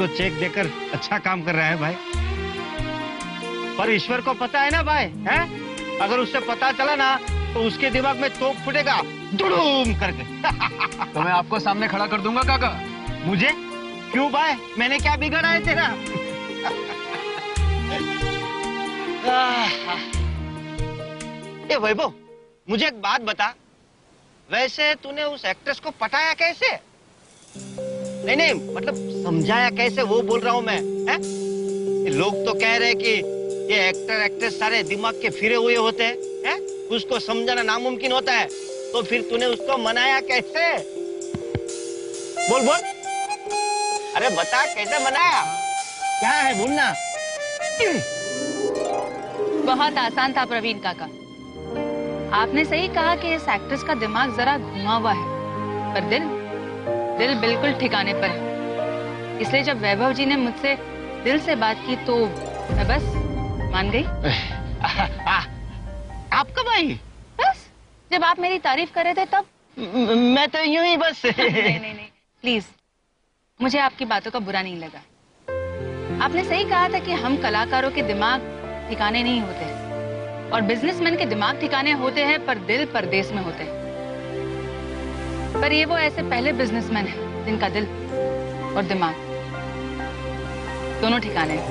को चेक देकर अच्छा काम कर रहा है भाई। पर ईश्वर को पता है ना भाई, है? अगर उससे पता चला ना तो उसके दिमाग में तोप फूटेगा, दुड़ूम करके। तो मैं आपको सामने खड़ा कर दूंगा काका। मुझे? क्यों भाई, मैंने क्या बिगाड़ा है तेरा? ये वैभव, मुझे एक बात बता, वैसे तूने उस एक्ट्रेस को पटाया कैसे? नहीं नहीं, मतलब समझाया कैसे, वो बोल रहा हूं मैं, है? लोग तो कह रहे कि ये एक्टर एक्ट्रेस सारे दिमाग के फिरे हुए होते हैं, उसको समझाना नामुमकिन होता है, तो फिर तूने उसको मनाया कैसे? बोल बोल, अरे बता कैसे मनाया, क्या है बोलना। बहुत आसान था प्रवीण काका। आपने सही कहा कि इस एक्ट्रेस का दिमाग जरा घुमा हुआ है, पर दिल बिल्कुल ठिकाने पर है। इसलिए जब वैभव जी ने मुझसे दिल से बात की तो मैं बस मान गई। आप कब आई? बस जब आप मेरी तारीफ कर रहे थे तब। मैं तो यूं ही बस। नहीं प्लीज, मुझे आपकी बातों का बुरा नहीं लगा। आपने सही कहा था कि हम कलाकारों के दिमाग ठिकाने नहीं होते, और बिजनेसमैन के दिमाग ठिकाने होते हैं पर दिल परदेश में होते हैं। पर ये वो ऐसे पहले बिजनेसमैन हैं जिनका दिल और दिमाग दोनों ठिकाने हैं।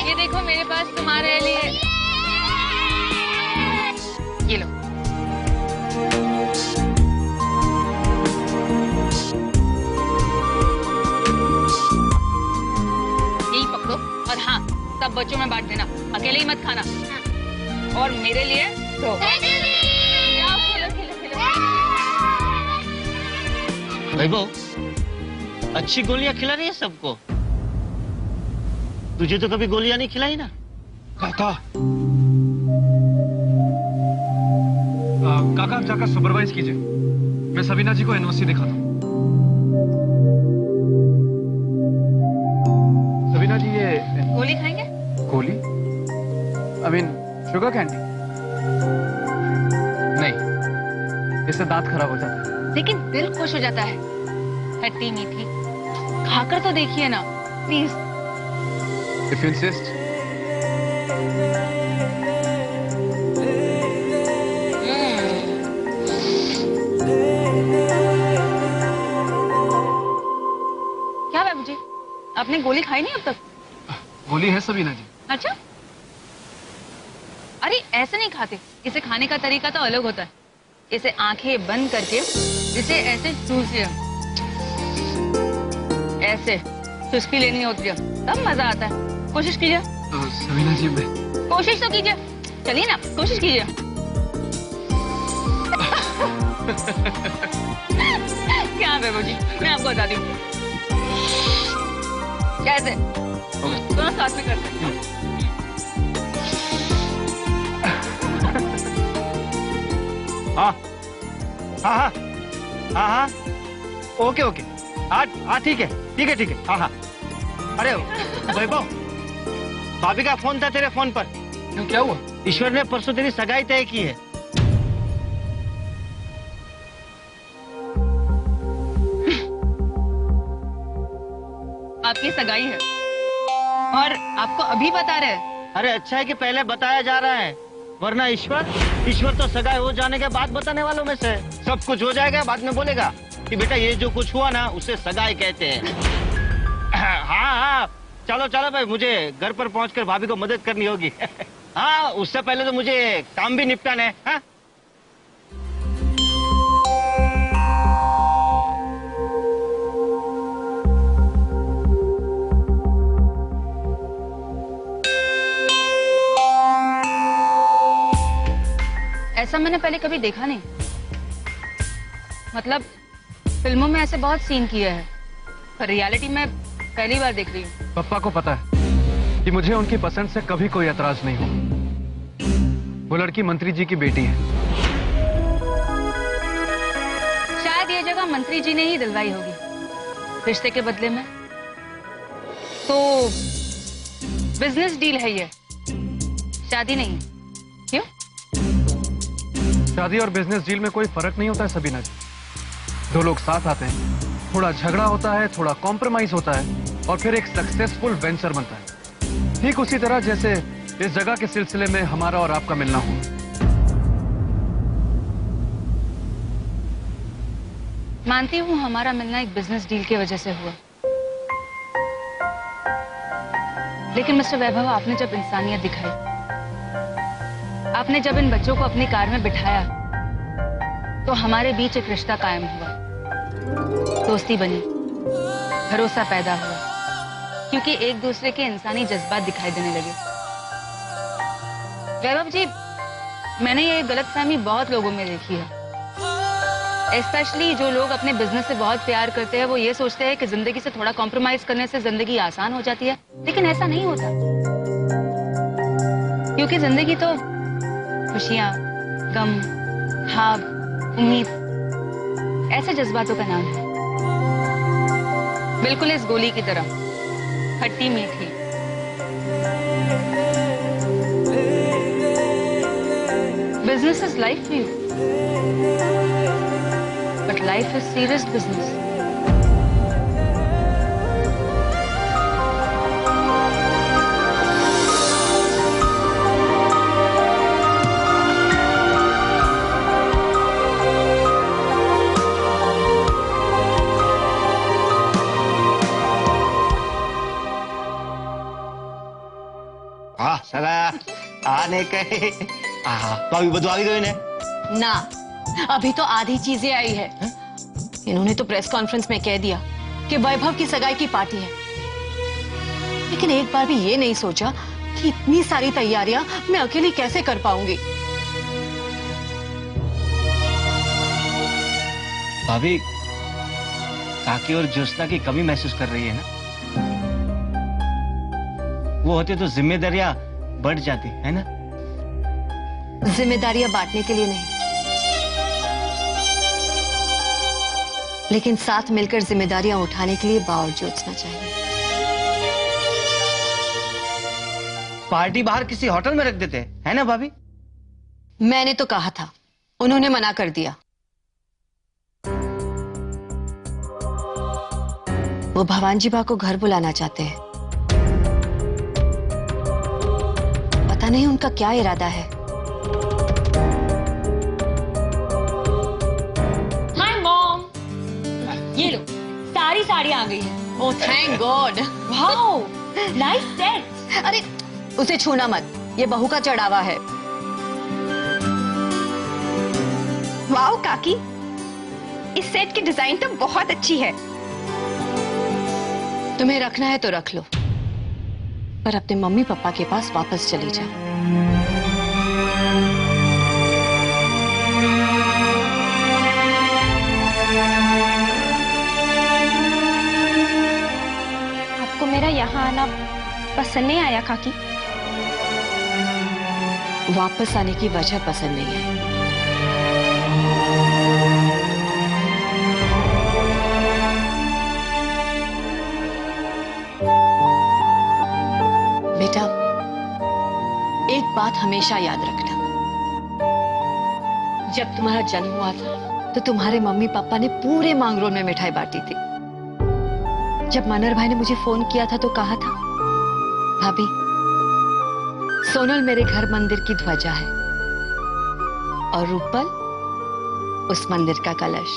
ये देखो मेरे पास तुम्हारे लिए ये लो। यही पकड़ो और हाँ, सब बच्चों में बांट देना, अकेले ही मत खाना। और मेरे लिए दो। वैभव, अच्छी गोलियां खिला रही है सबको, तुझे तो कभी गोलियां नहीं खिलाई ना? काका काका, आप जाकर सुपरवाइज कीजिए, मैं सबीना जी को एनओसी दिखाता हूँ। सबीना जी, ये गोली खाएंगे? गोली? I mean sugar candy? नहीं, इससे दांत खराब हो जाता है। लेकिन दिल खुश हो जाता है, खट्टी मीठी। खाकर तो देखिए ना प्लीज। If you insist. क्या बाबूजी, आपने गोली खाई नहीं अब तक? गोली है सबीना जी। अच्छा, अरे ऐसे नहीं खाते, इसे खाने का तरीका तो अलग होता है। इसे आंखें बंद करके इसे ऐसे चूसिए, ऐसे चुस्की लेनी होती है, तब मजा आता है। कोशिश कीजिए। सबीना जी, मैं कोशिश तो कीजिए, चलिए ना, कोशिश कीजिए। क्या बाबूजी, मैं आपको बताती हूँ कैसे। दोनों साथ में करते हैं। हाँ हाँ हाँ हाँ हाँ, ओके ओके, हाँ ठीक है ठीक है ठीक है, हाँ हाँ। अरे वैभव, भाभी का फोन था तेरे फोन पर। क्यों, क्या हुआ? ईश्वर ने परसों तेरी सगाई तय की है। आपकी सगाई है और आपको अभी बता रहे हैं। अरे अच्छा है कि पहले बताया जा रहा है, वरना ईश्वर तो सगाई हो जाने के बाद बताने वालों में से है। सब कुछ हो जाएगा, बाद में बोलेगा कि बेटा ये जो कुछ हुआ ना उसे सगाई कहते हैं। हाँ हाँ, चलो चलो भाई, मुझे घर पर पहुंचकर भाभी को मदद करनी होगी। हाँ, उससे पहले तो मुझे काम भी निपटाना है। हाँ? ऐसा मैंने पहले कभी देखा नहीं। मतलब फिल्मों में ऐसे बहुत सीन किए हैं, पर रियलिटी में पहली बार देख रही हूँ। पप्पा को पता है कि मुझे उनकी पसंद से कभी कोई एतराज नहीं हो। वो लड़की मंत्री जी की बेटी है। शायद ये जगह मंत्री जी ने ही दिलवाई होगी, रिश्ते के बदले में। बिजनेस डील है ये, शादी नहीं। क्यों? शादी और बिजनेस डील में कोई फर्क नहीं होता है सबीना जी। दो लोग साथ आते हैं, थोड़ा झगड़ा होता है, थोड़ा कॉम्प्रोमाइज होता है और फिर एक सक्सेसफुल वेंचर बनता है। ठीक उसी तरह जैसे इस जगह के सिलसिले में हमारा और आपका मिलना हुआ। मानती हूँ हमारा मिलना एक बिजनेस डील की वजह से हुआ, लेकिन मिस्टर वैभव, आपने जब इंसानियत दिखाई, आपने जब इन बच्चों को अपनी कार में बिठाया, तो हमारे बीच एक रिश्ता कायम हुआ, दोस्ती बनी, भरोसा पैदा हुआ, क्योंकि एक दूसरे के इंसानी जज्बात दिखाई देने लगे। वैभव जी, मैंने ये गलतफहमी बहुत लोगों में देखी है, स्पेशली जो लोग अपने बिजनेस से बहुत प्यार करते हैं। वो ये सोचते हैं कि जिंदगी से थोड़ा कॉम्प्रोमाइज करने से जिंदगी आसान हो जाती है, लेकिन ऐसा नहीं होता, क्योंकि जिंदगी तो खुशियां, गम, ख्वाब, उम्मीद, ऐसे जज्बातों का नाम है, बिल्कुल इस गोली की तरह, खट्टी मीठी। Business is life for you, but life is serious business. હા સગા આને કહે તો આવી બધું આવી ગયું ને? ना, अभी तो आधी चीजें आई है। इन्होंने तो प्रेस कॉन्फ्रेंस में कह दिया कि वैभव की सगाई की पार्टी है, लेकिन एक बार भी ये नहीं सोचा कि इतनी सारी तैयारियां मैं अकेली कैसे कर पाऊंगी। भाभी, काकी और ज्योत्सना की कमी महसूस कर रही है ना? वो होते तो जिम्मेदारियां बढ़ जाती है ना? जिम्मेदारियां बांटने के लिए नहीं, लेकिन साथ मिलकर जिम्मेदारियां उठाने के लिए बा और ज्योत्सना चाहिए। पार्टी बाहर किसी होटल में रख देते है ना भाभी? मैंने तो कहा था, उन्होंने मना कर दिया। वो भवानी बा को घर बुलाना चाहते हैं। पता नहीं उनका क्या इरादा है। हाय मॉम, ये लो, सारी साड़ी आ गई है। Oh thank God. Wow, nice set. अरे उसे छूना मत, ये बहू का चढ़ावा है। वाओ काकी, इस सेट की डिजाइन तो बहुत अच्छी है। तुम्हें रखना है तो रख लो, पर अपने मम्मी पापा के पास वापस चली जा। आपको मेरा यहाँ आना पसंद नहीं आया काकी? वापस आने की वजह पसंद नहीं है। बेटा, एक बात हमेशा याद रखना, जब तुम्हारा जन्म हुआ था तो तुम्हारे मम्मी पापा ने पूरे मांगरोल में मिठाई बांटी थी। जब मनर भाई ने मुझे फोन किया था तो कहा था, भाभी, सोनल मेरे घर मंदिर की ध्वजा है और रूपल उस मंदिर का कलश।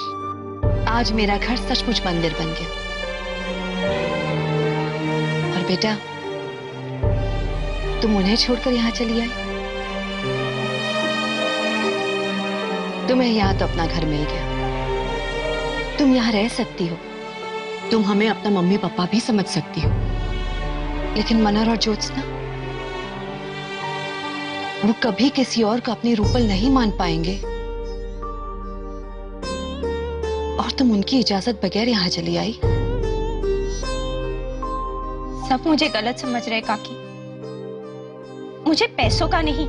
आज मेरा घर सचमुच मंदिर बन गया। और बेटा, तुम उन्हें छोड़कर यहाँ चली आई। तुम्हें यहाँ तो अपना घर मिल गया, तुम यहाँ रह सकती हो, तुम हमें अपना मम्मी पापा भी समझ सकती हो, लेकिन मनर और ज्योत्सना, वो कभी किसी और को अपनी रूपल नहीं मान पाएंगे। और तुम उनकी इजाजत बगैर यहाँ चली आई। सब मुझे गलत समझ रहे काकी। मुझे पैसों का नहीं,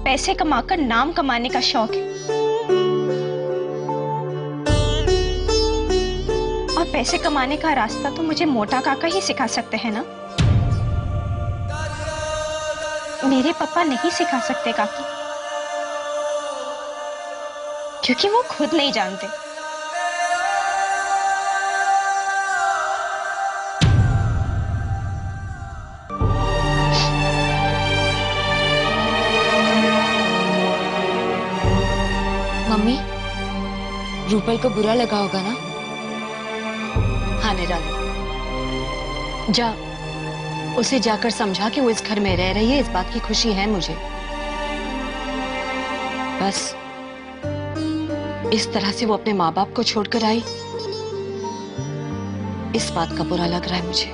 पैसे कमाकर नाम कमाने का शौक है, और पैसे कमाने का रास्ता तो मुझे मोटा काका ही सिखा सकते हैं ना। मेरे पापा नहीं सिखा सकते काकी, क्योंकि वो खुद नहीं जानते। मम्मी, रूपल को बुरा लगा होगा ना? हाँ निराली, जा उसे जाकर समझा कि वो इस घर में रह रही है, इस बात की खुशी है मुझे। बस इस तरह से वो अपने माँ बाप को छोड़कर आई, इस बात का बुरा लग रहा है मुझे।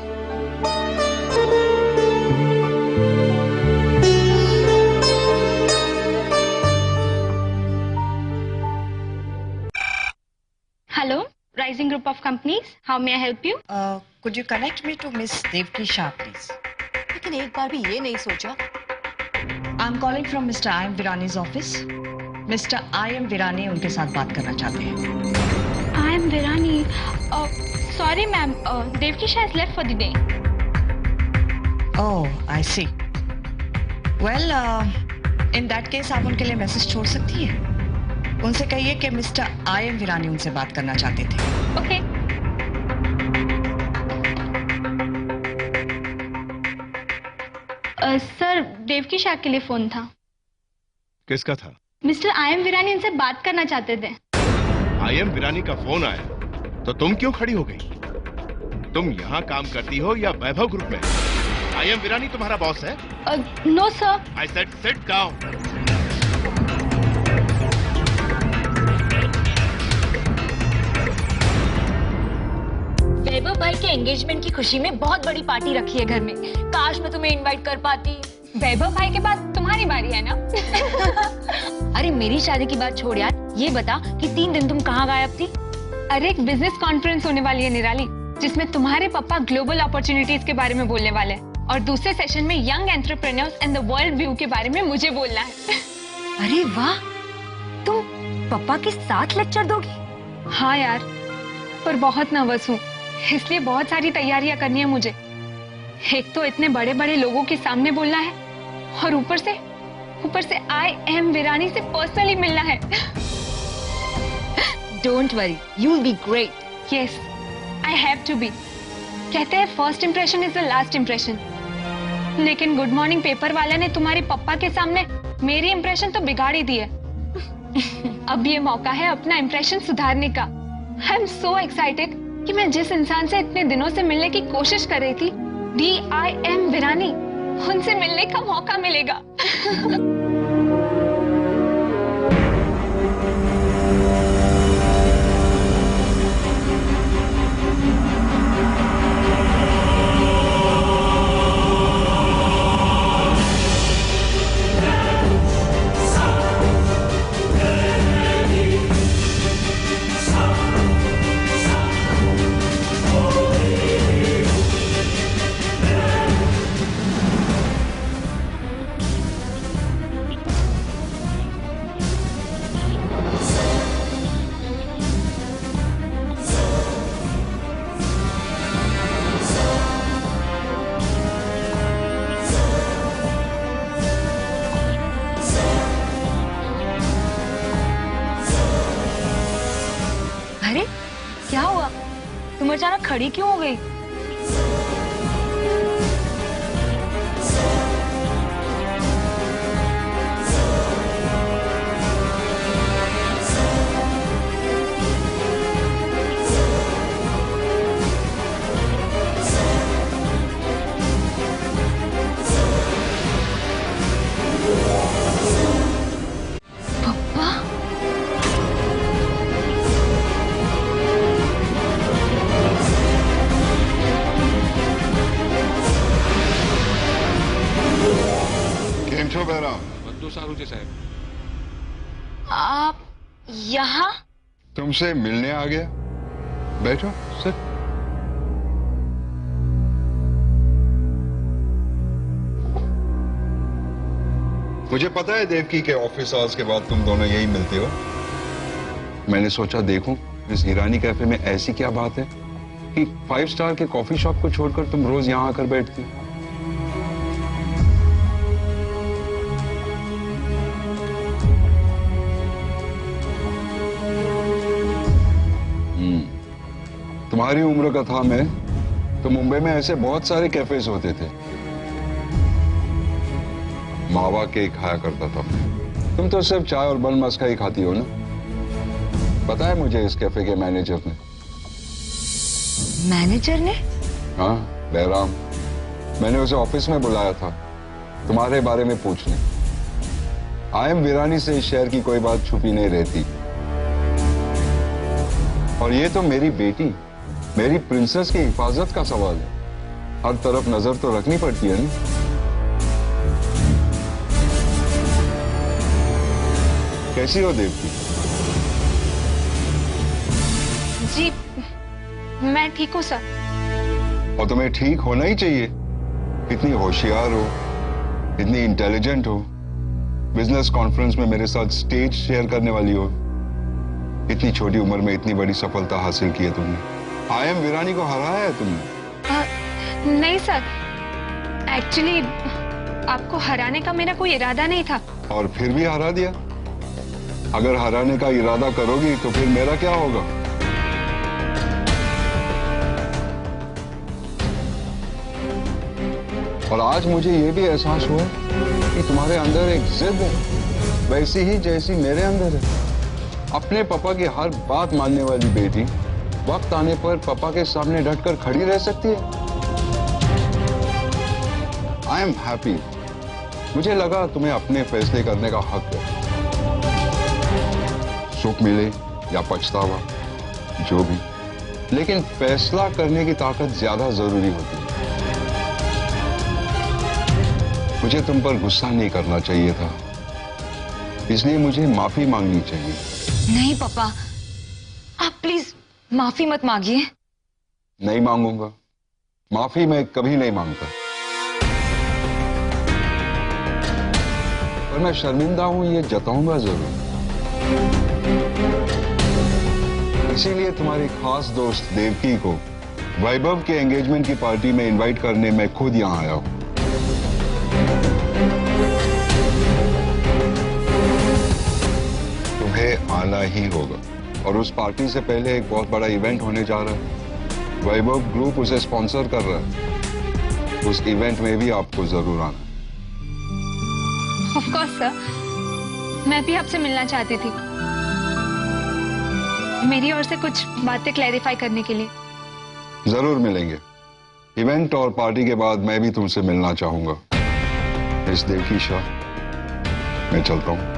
Hello, rising group of companies, how may I help you? Could you connect me to Miss Devki Shah, please? लेकिन एक बार भी ये नहीं सोचा। I'm calling from Mr. I.M. Virani's office. Mr. I.M. Virani उनके साथ बात करना चाहते हैं। I am Virani. Sorry ma'am, Devaki Shah is left for the day. Oh, I see. Well, in that case आप उनके लिए मैसेज छोड़ सकती हैं। उनसे कहिए कि मिस्टर I.M. विरानी उनसे बात करना चाहते थे। ओके। सर, देवकी शाह के लिए फोन था। किसका था? मिस्टर आई.एम. विरानी उनसे बात करना चाहते थे। आई.एम. विरानी का फोन आया तो तुम क्यों खड़ी हो गई? तुम यहाँ काम करती हो या वैभव ग्रुप में? आई.एम. विरानी तुम्हारा बॉस है? No sir. I said sit down. Vaibhav भाई के एंगेजमेंट की खुशी में बहुत बड़ी पार्टी रखी है घर में। काश मैं तुम्हें इनवाइट कर पाती। वैभव भाई के बाद तुम्हारी बारी है ना? अरे मेरी शादी की बात छोड़ यार, ये बता कि 3 दिन तुम कहाँ गायब थी? अरे एक बिजनेस कॉन्फ्रेंस होने वाली है निराली, जिसमें तुम्हारे पापा ग्लोबल अपॉर्चुनिटीज के बारे में बोलने वाले हैं और दूसरे सेशन में young entrepreneurs and the world view के बारे में मुझे बोलना है। अरे वाह, तुम पापा के साथ लेक्चर दोगी? हाँ यार, पर बहुत नर्वस हूँ, इसलिए बहुत सारी तैयारियां करनी है मुझे। एक तो इतने बड़े बड़े लोगों के सामने बोलना है और ऊपर से आई.एम. विरानी से पर्सनली मिलना है। Don't worry, you will be great. Yes, I have to be. कहते हैं first impression is the last impression, लेकिन गुड मॉर्निंग पेपर वाले ने तुम्हारे पापा के सामने मेरी इंप्रेशन तो बिगाड़ ही दी है। अब ये मौका है अपना इंप्रेशन सुधारने का। आई एम सो एक्साइटेड कि मैं जिस इंसान से इतने दिनों से मिलने की कोशिश कर रही थी, आई.एम. विरानी, उनसे मिलने का मौका मिलेगा। अरे क्या हुआ, तुम अचानक खड़ी क्यों हो गई? आप यहाँ? तुमसे मिलने आ गया। बैठो सर। मुझे पता है देवकी के ऑफिस आवर्स के बाद तुम दोनों यही मिलते हो। मैंने सोचा देखूं इस ईरानी कैफे में ऐसी क्या बात है कि 5 स्टार के कॉफी शॉप को छोड़कर तुम रोज यहाँ आकर बैठती हो। तुम्हारी उम्र का था मैं तो मुंबई में ऐसे बहुत सारे कैफेज होते थे। मावा केक खाया करता था। तुम तो सिर्फ चाय और बन मस्का ही खाती हो ना। पता है मुझे इस कैफे के मैनेजर ने। मैनेजर ने? हाँ, बहराम। मैंने उसे ऑफिस में बुलाया था तुम्हारे बारे में पूछने। आयम वीरानी से इस शहर की कोई बात छुपी नहीं रहती। और ये तो मेरी बेटी, मेरी प्रिंसेस की हिफाजत का सवाल है। हर तरफ नजर तो रखनी पड़ती है ना। कैसी हो देवकी? जी मैं ठीक हूँ सर। और तुम्हें ठीक होना ही चाहिए। इतनी होशियार हो, इतनी इंटेलिजेंट हो, बिजनेस कॉन्फ्रेंस में मेरे साथ स्टेज शेयर करने वाली हो। इतनी छोटी उम्र में इतनी बड़ी सफलता हासिल की है तुमने। आयम वीरानी को हराया है तुमने। नहीं सर, एक्चुअली आपको हराने का मेरा कोई इरादा नहीं था। और फिर भी हरा दिया। अगर हराने का इरादा करोगी तो फिर मेरा क्या होगा? और आज मुझे यह भी एहसास हुआ कि तुम्हारे अंदर एक जिद है, वैसी ही जैसी मेरे अंदर है। अपने पापा की हर बात मानने वाली बेटी वक्त आने पर पापा के सामने डटकर खड़ी रह सकती है। I am happy. मुझे लगा तुम्हें अपने फैसले करने का हक है। सुख मिले या पछतावा, जो भी, लेकिन फैसला करने की ताकत ज्यादा जरूरी होती है। मुझे तुम पर गुस्सा नहीं करना चाहिए था, इसलिए मुझे माफी मांगनी चाहिए। नहीं पापा, आप प्लीज माफी मत मांगिए। नहीं मांगूंगा। माफी मैं कभी नहीं मांगता। पर मैं शर्मिंदा हूं ये जताऊंगा जरूर। इसीलिए तुम्हारी खास दोस्त देवकी को वैभव के एंगेजमेंट की पार्टी में इनवाइट करने मैं खुद यहां आया हूं। तुम्हें आना ही होगा। और उस पार्टी से पहले एक बहुत बड़ा इवेंट होने जा रहा है। वैभव ग्रुप उसे स्पॉन्सर कर रहा है। उस इवेंट में भी आपको जरूर आना। ऑफ कोर्स सर, मैं भी आपसे मिलना चाहती थी, मेरी ओर से कुछ बातें क्लैरिफाई करने के लिए। जरूर मिलेंगे। इवेंट और पार्टी के बाद मैं भी तुमसे मिलना चाहूंगा। इस देवकी शाह, मैं चलता हूं।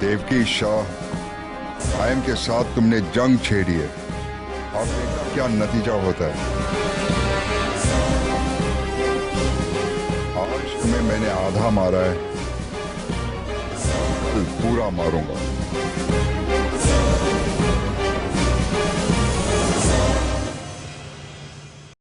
देवकी शाह, आयम के साथ तुमने जंग छेड़ी है। अब देखना क्या नतीजा होता है। आज तुम्हें मैंने आधा मारा है, कल पूरा मारूंगा।